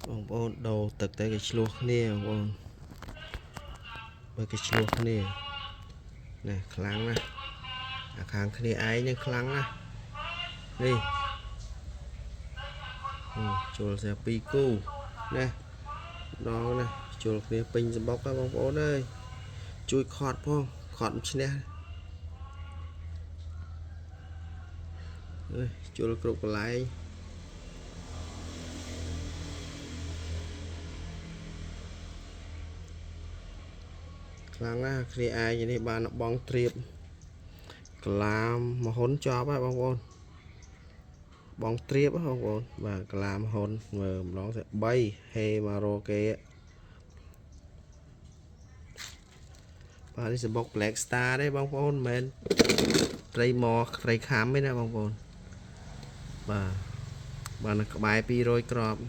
បងប្អូនដូរទឹកទៅគេឆ្លោះគ្នាបងប្អូនបើគេឆ្លោះគ្នាណែខ្លាំងណាស់អាខាងគ្នាឯងនឹងខ្លាំងណាស់នេះជុលតែ2គូណែដល់ណាជុលគ្នាពេញសម្បុកហ្នឹងបងប្អូនអើយជួយខត់ផងខត់ឈ្នះជុលគ្រប់កន្លែងខ្លាំងណាស់គ្នាឯងនេះបានបងត្រៀបក្លាមមហ៊ុនជាប់ហើយបងប្អូនបងត្រៀបបងប្អូនបាទក្លាមហ៊ុនមើលម្ដងទៅ3ហេមករកគេបាទនេះសម្បុក Black Star ទេបងប្អូនមិនមែនត្រីមកត្រីខាំទេណាបងប្អូនបាទបានក្បែរ200គ្រាប់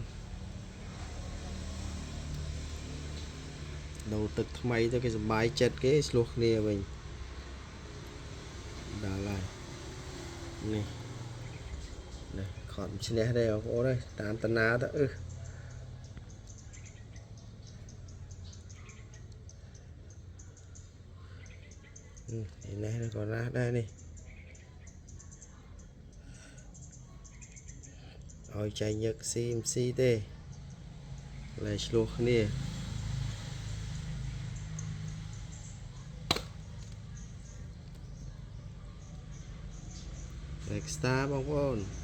ដូរទឹកថ្មីទៅគេសប្បាយចិត្តគេឆ្លោះគ្នាវិញដល់ហើយនេះខត់ឈ្នះទេបងប្អូនអើយតាមតាណាទៅនេះក៏ណាស់ដែរនេះឲ្យចែកញឹក CMC ទេឡើយឆ្លោះគ្នាBlack Star បងប្អូន